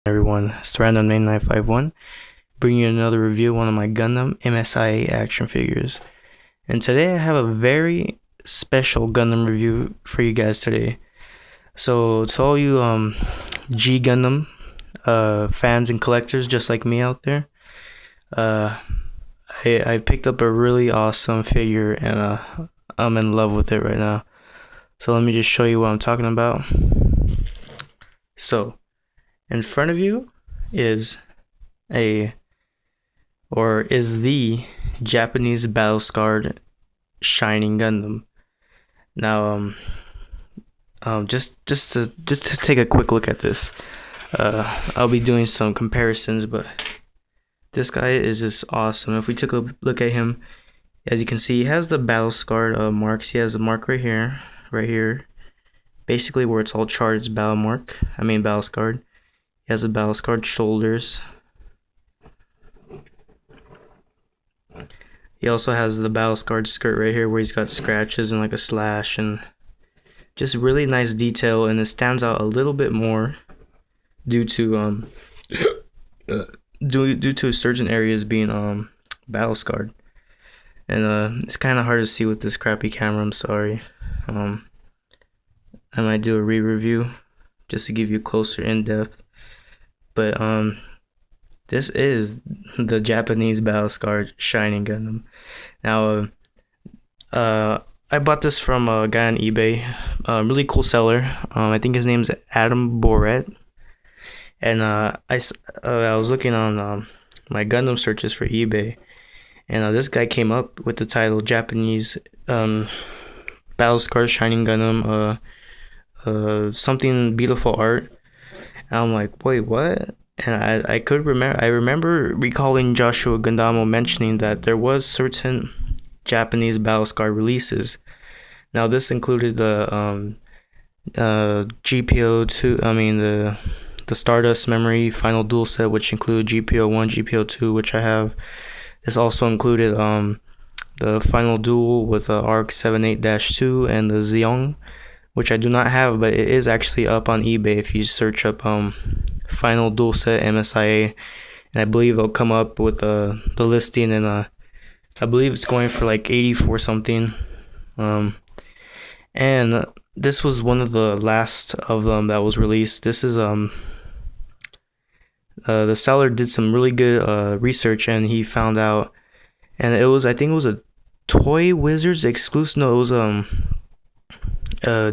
Everyone, it's Random9951, bringing you another review of one of my Gundam MSIA action figures. And today I have a very special Gundam review for you guys today. So to all you G Gundam fans and collectors just like me out there, I picked up a really awesome figure and I'm in love with it right now. So let me just show you what I'm talking about. So in front of you is the Japanese Battlescarred Shining Gundam. Now, just to take a quick look at this, I'll be doing some comparisons, but this guy is just awesome. If we took a look at him, as you can see, he has the Battlescarred marks. He has a mark right here, basically where it's all charred. It's Battlescarred. He has the Battlescarred shoulders. He also has the Battlescarred skirt right here where he's got scratches and like a slash and just really nice detail, and it stands out a little bit more due to due to certain areas being Battlescarred. And it's kind of hard to see with this crappy camera, I'm sorry. I might do a re-review just to give you closer in-depth. But this is the Japanese Battlescarred Shining Gundam. Now, I bought this from a guy on eBay, really cool seller. I think his name's Adam Boret. And I was looking on my Gundam searches for eBay, and this guy came up with the title Japanese Battlescarred Shining Gundam, something beautiful art. And I'm like, wait, what? And I remember recalling Joshua Gundamo mentioning that there was certain Japanese Battlescarred releases. Now this included the GPO2, the Stardust Memory Final Duel set, which included GPO1, GPO2, which I have. This also included the Final Duel with ARC 78-2 and the Zeong, which I do not have, but it is actually up on eBay if you search up Final Duel Set MSIA, and I believe it'll come up with the listing, and I believe it's going for like 84 something. And this was one of the last of them that was released. This is the seller did some really good research, and he found out, and I think it was a Toy Wizards exclusive. No, it was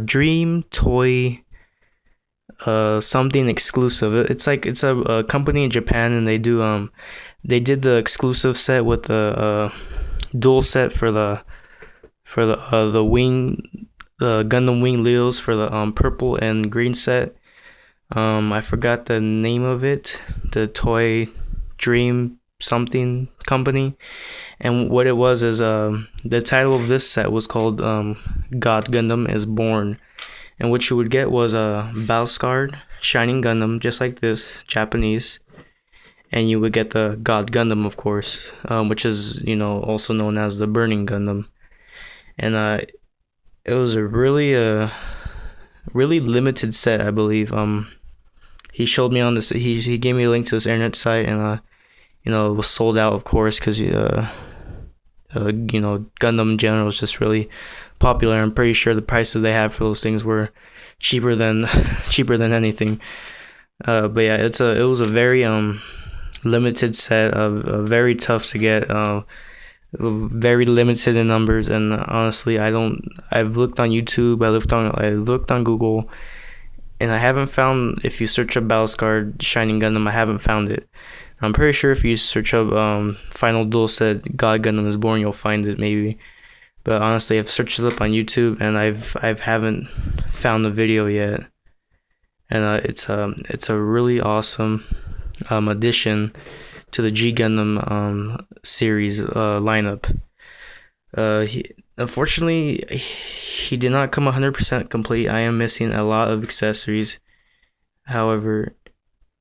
Dream Toy something exclusive. It's a company in Japan, and they did the exclusive set with the dual set for the Gundam Wing Leos for the purple and green set. I forgot the name of it, the Toy Dream something company, and what it was is the title of this set was called God Gundam is Born, and what you would get was a Battlescarred Shining Gundam just like this, Japanese, and you would get the God Gundam, of course, which is also known as the Burning Gundam. And it was a really limited set, I believe. He showed me on this. He gave me a link to this internet site, and it was sold out, of course, because Gundam in general is just really popular. I'm pretty sure the prices they have for those things were cheaper than anything. But yeah, it was a very limited set, very tough to get, very limited in numbers, and honestly, I've looked on YouTube, I looked on Google, and I haven't found. If you search up Battlescarred Shining Gundam, I haven't found it. I'm pretty sure if you search up Final Duel Set God Gundam is Born, you'll find it maybe. But honestly, I've searched it up on YouTube, and I haven't found the video yet. And it's a really awesome addition to the G Gundam series lineup. Unfortunately, he did not come 100% complete. I am missing a lot of accessories. However,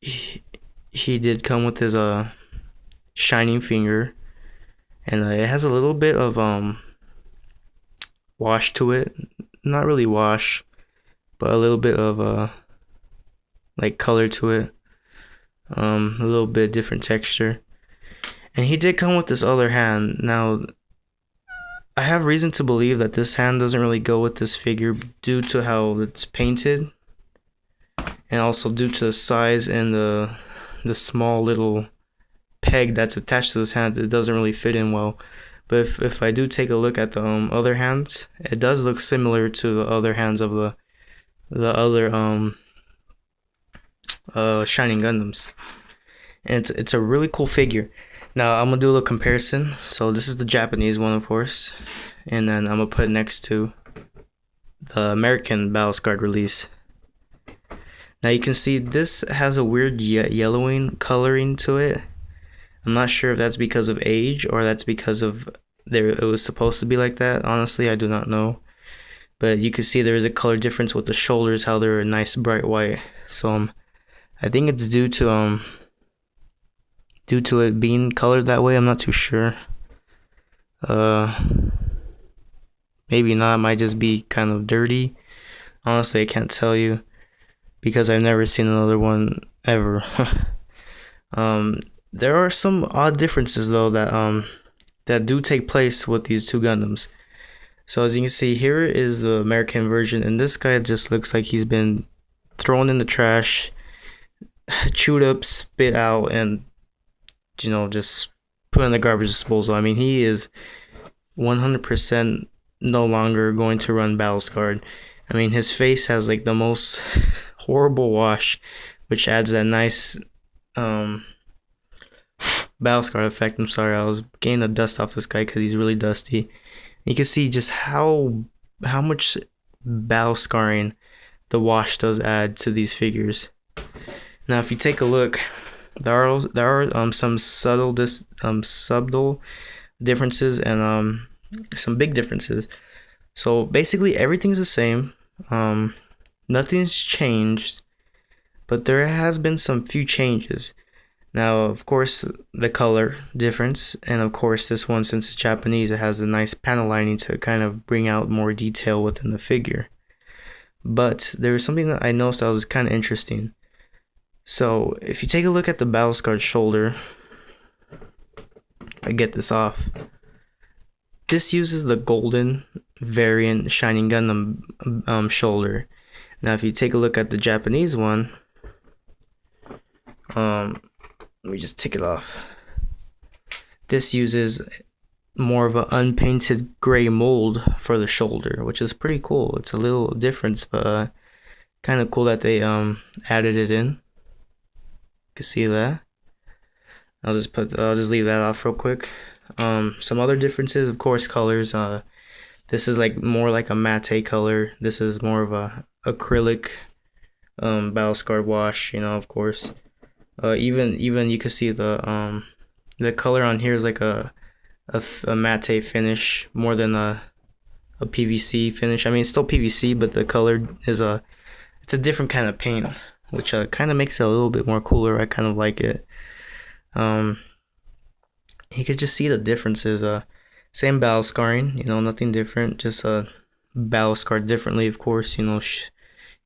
he did come with his shining finger, and it has a little bit of wash to it. Not really wash, but a little bit of like color to it. A little bit different texture. And he did come with this other hand. Now, I have reason to believe that this hand doesn't really go with this figure due to how it's painted, and also due to the size and the small little peg that's attached to this hand. It doesn't really fit in well. But if I do take a look at the other hands, it does look similar to the other hands of the other Shining Gundams. And it's a really cool figure. Now I'm gonna do a little comparison. So this is the Japanese one, of course, and then I'm gonna put it next to the American Battlescarred release. Now you can see this has a weird yellowing coloring to it. I'm not sure if that's because of age or that's because of it was supposed to be like that. Honestly, I do not know. But you can see there is a color difference with the shoulders, how they're a nice bright white. So I think it's due to it being colored that way. I'm not too sure. Maybe not. It might just be kind of dirty. Honestly, I can't tell you because I've never seen another one ever. There are some odd differences though that do take place with these two Gundams. So as you can see, here is the American version, and this guy just looks like he's been thrown in the trash, chewed up, spit out, and just put in the garbage disposal. I mean, he is 100% no longer going to run Battlescarred. I mean, his face has like the most horrible wash, which adds that nice Battlescarred effect. I'm sorry, I was getting the dust off this guy because he's really dusty. You can see just how much battle scarring the wash does add to these figures. Now, if you take a look, there are some subtle differences and some big differences. So basically, everything's the same. Nothing's changed, but there has been some few changes. Now, of course, the color difference, and of course, this one, since it's Japanese, it has a nice panel lining to kind of bring out more detail within the figure. But there was something that I noticed that was kind of interesting. So, if you take a look at the Battlescarred shoulder, I get this off. This uses the golden variant Shining Gundam shoulder. Now, if you take a look at the Japanese one, let me just take it off. This uses more of an unpainted gray mold for the shoulder, which is pretty cool. It's a little difference, but kind of cool that they added it in. You can see that. I'll just leave that off real quick. Some other differences, of course, colors. This is like more like a matte color. This is more of a acrylic Battlescarred wash, of course. Even you can see the color on here is like a matte finish more than a PVC finish. I mean, it's still PVC, but the color is it's a different kind of paint, which kind of makes it a little bit more cooler. I kind of like it. You could just see the differences. Same battle scarring, nothing different, just battle scarred differently, of course.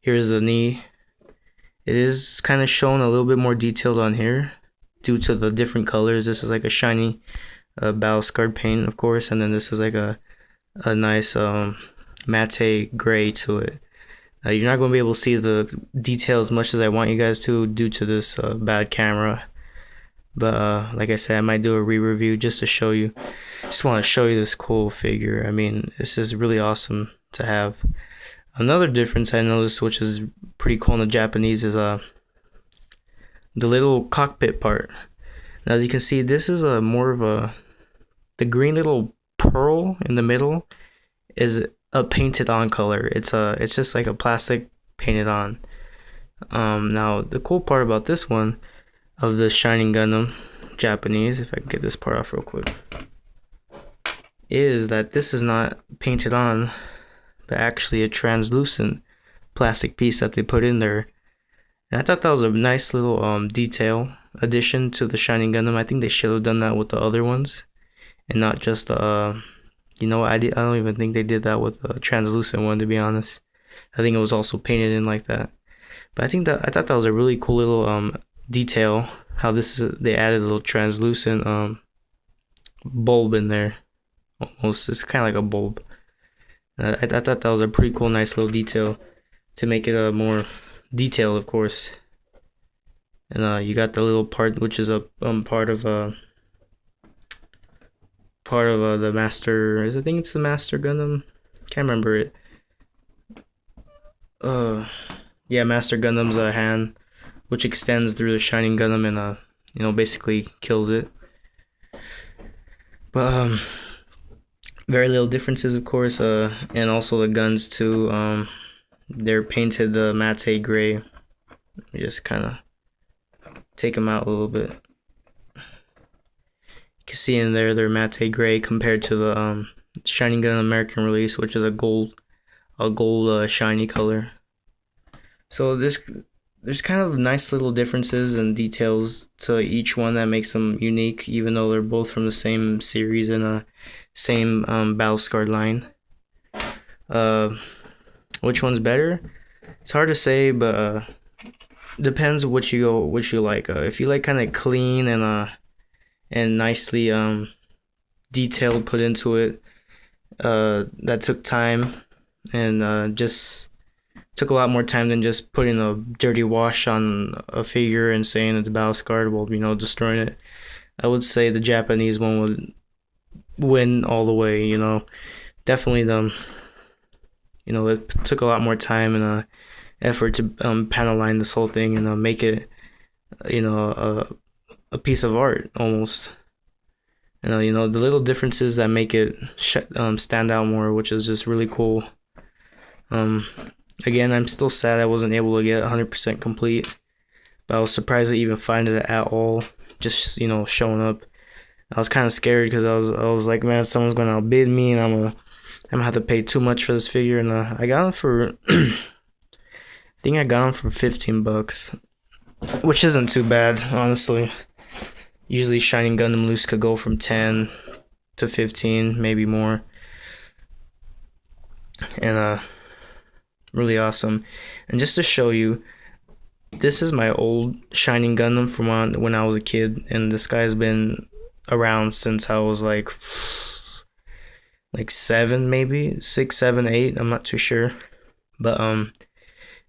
Here's the knee. It is kind of shown a little bit more detailed on here due to the different colors. This is like a shiny Battlescarred paint, of course, and then this is like a nice matte gray to it. You're not going to be able to see the detail as much as I want you guys to due to this bad camera. But like I said, I might do a re-review just to show you. Just want to show you this cool figure. I mean, this is really awesome to have. Another difference I noticed, which is pretty cool in the Japanese, is the little cockpit part. Now, as you can see, this is more of the green little pearl in the middle is a painted on color. It's just like a plastic painted on. Now the cool part about this one of the Shining Gundam Japanese, if I can get this part off real quick, is that this is not painted on, but actually a translucent plastic piece that they put in there. And I thought that was a nice little detail addition to the Shining Gundam. I think they should have done that with the other ones, and not just I don't even think they did that with the translucent one, to be honest. I think it was also painted in like that. But I thought that was a really cool little detail. How they added a little translucent bulb in there. Almost, it's kind of like a bulb. I thought that was a pretty cool, nice little detail to make it more detailed, of course. And you got the little part, which is a part of the master. I think it's the Master Gundam. Can't remember it. Yeah, Master Gundam's hand, which extends through the Shining Gundam and basically kills it. But very little differences, of course. And also the guns too. They're painted the matte gray. Let me just kind of take them out a little bit. You can see in there they're matte gray compared to the Shining Gundam American release, which is a gold shiny color. So there's kind of nice little differences and details to each one that makes them unique, even though they're both from the same series and same Battlescarred line. Which one's better? It's hard to say, but depends what you like. If you like kind of clean and nicely detailed put into it, that took time and just took a lot more time than just putting a dirty wash on a figure and saying it's Battlescarred while destroying it. I would say the Japanese one would win all the way. Definitely it took a lot more time and effort to panel line this whole thing and make it a piece of art almost. The little differences that make it stand out more, which is just really cool. Again, I'm still sad I wasn't able to get 100% complete, but I was surprised to even find it at all, just showing up. I was kind of scared because I was like, man, someone's gonna outbid me and I'm gonna have to pay too much for this figure. And I got him for I think I got him for $15, which isn't too bad, honestly. Usually Shining Gundam loose could go from 10 to 15, maybe more. And really awesome. And just to show you, this is my old Shining Gundam from when I was a kid, and this guy's been around since I was like 7, maybe 6, 7, 8. I'm not too sure, but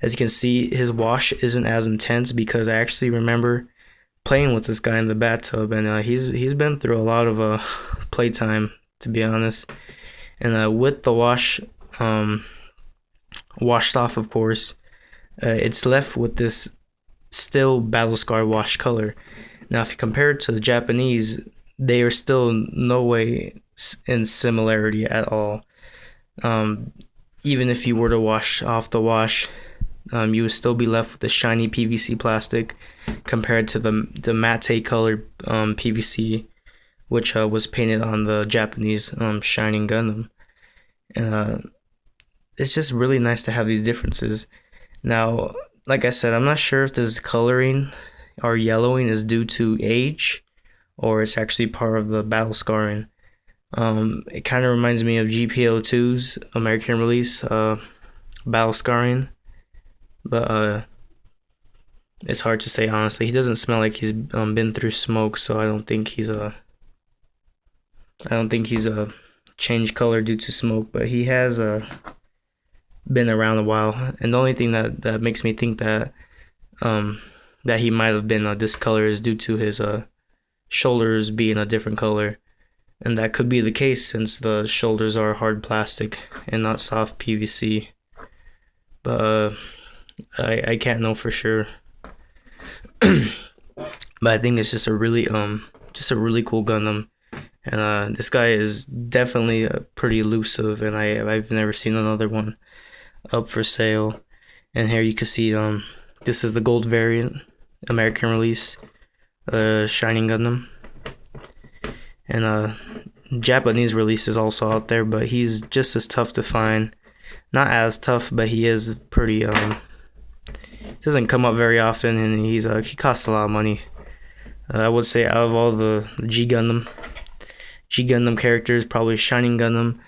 as you can see, his wash isn't as intense because I actually remember playing with this guy in the bathtub, and he's been through a lot of playtime, to be honest. And with the wash washed off, of course, it's left with this still Battlescarred wash color. Now, if you compare it to the Japanese, they are still no way in similarity at all. Even if you were to wash off the wash, you would still be left with the shiny PVC plastic compared to the matte colored PVC, which was painted on the Japanese Shining Gundam. And it's just really nice to have these differences. Now, like I said, I'm not sure if this coloring or yellowing is due to age or it's actually part of the battle scarring. It kind of reminds me of GPO2's American release, battle scarring, but it's hard to say, honestly. He doesn't smell like he's been through smoke, so I don't think he's changed color due to smoke, but he has been around a while. And the only thing that makes me think that that he might have been this color is due to his shoulders being a different color, and that could be the case since the shoulders are hard plastic and not soft PVC. But I can't know for sure. But I think it's just a really cool Gundam. And this guy is definitely pretty elusive, and I've never seen another one up for sale. And here you can see this is the gold variant, American release, Shining Gundam. And Japanese release is also out there, but he's just as tough to find. Not as tough, but he is pretty doesn't come up very often, and he costs a lot of money. I would say out of all the G Gundam characters, probably Shining Gundam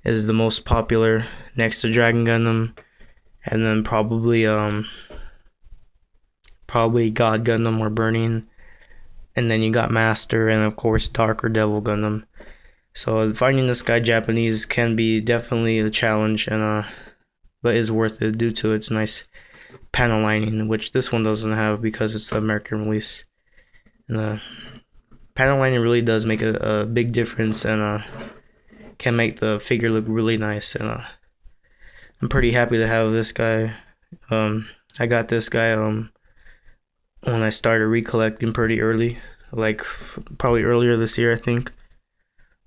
is the most popular, next to Dragon Gundam, and then probably probably God Gundam or Burning, and then you got Master, and of course Dark or Devil Gundam. So finding this guy Japanese can be definitely a challenge, and but is worth it due to its nice panel lining, which this one doesn't have because it's the American release. And the panel lining really does make a big difference, and can make the figure look really nice. And I'm pretty happy to have this guy. I got this guy when I started recollecting pretty early, like probably earlier this year, I think.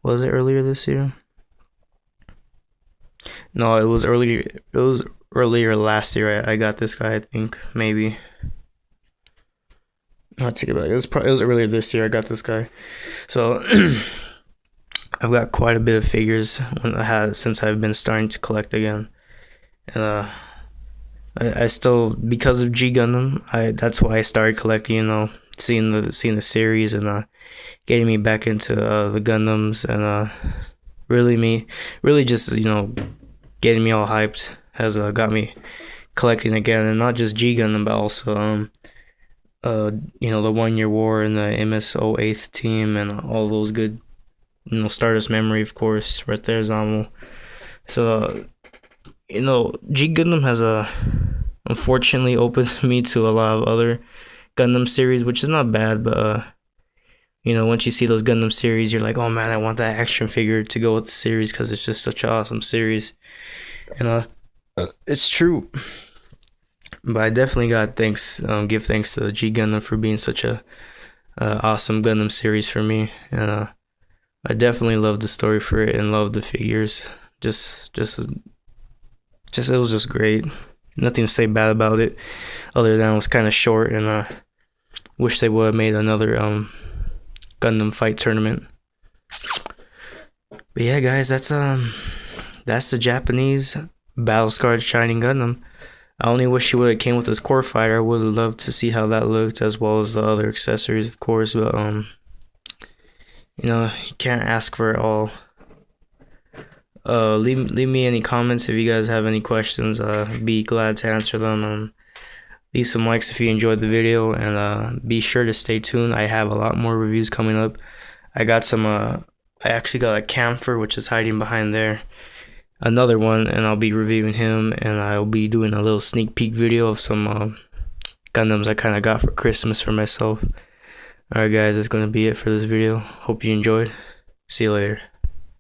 Was it earlier this year? No, it was earlier. It was earlier last year. I got this guy, I think, maybe. I'll take it back. It was earlier this year I got this guy. So I've got quite a bit of figures since I've been starting to collect again. And I still, because of G Gundam, that's why I started collecting, seeing the series, and getting me back into the Gundams, and really just getting me all hyped has got me collecting again, and not just G Gundam, but also the 1 Year War and the MS-08 team and all those good, Stardust Memory, of course, right there, Zamo. So G Gundam has unfortunately opened me to a lot of other Gundam series, which is not bad, but once you see those Gundam series, you're like, oh man, I want that action figure to go with the series because it's just such an awesome series. And it's true. But I definitely got give thanks to G Gundam for being such a awesome Gundam series for me. And I definitely love the story for it and love the figures. Just it was just great. Nothing to say bad about it, other than it was kind of short, and wish they would have made another Gundam fight tournament. But yeah, guys, that's the Japanese Battlescarred Shining Gundam. I only wish he would have came with his core fighter. I would have loved to see how that looked, as well as the other accessories, of course. But you can't ask for it all. Leave me any comments if you guys have any questions. Be glad to answer them. Leave some likes if you enjoyed the video, and be sure to stay tuned. I have a lot more reviews coming up. I got some. I actually got a camphor, which is hiding behind there. Another one, and I'll be reviewing him, and I'll be doing a little sneak peek video of some Gundams I kind of got for Christmas for myself. Alright guys, that's going to be it for this video. Hope you enjoyed. See you later.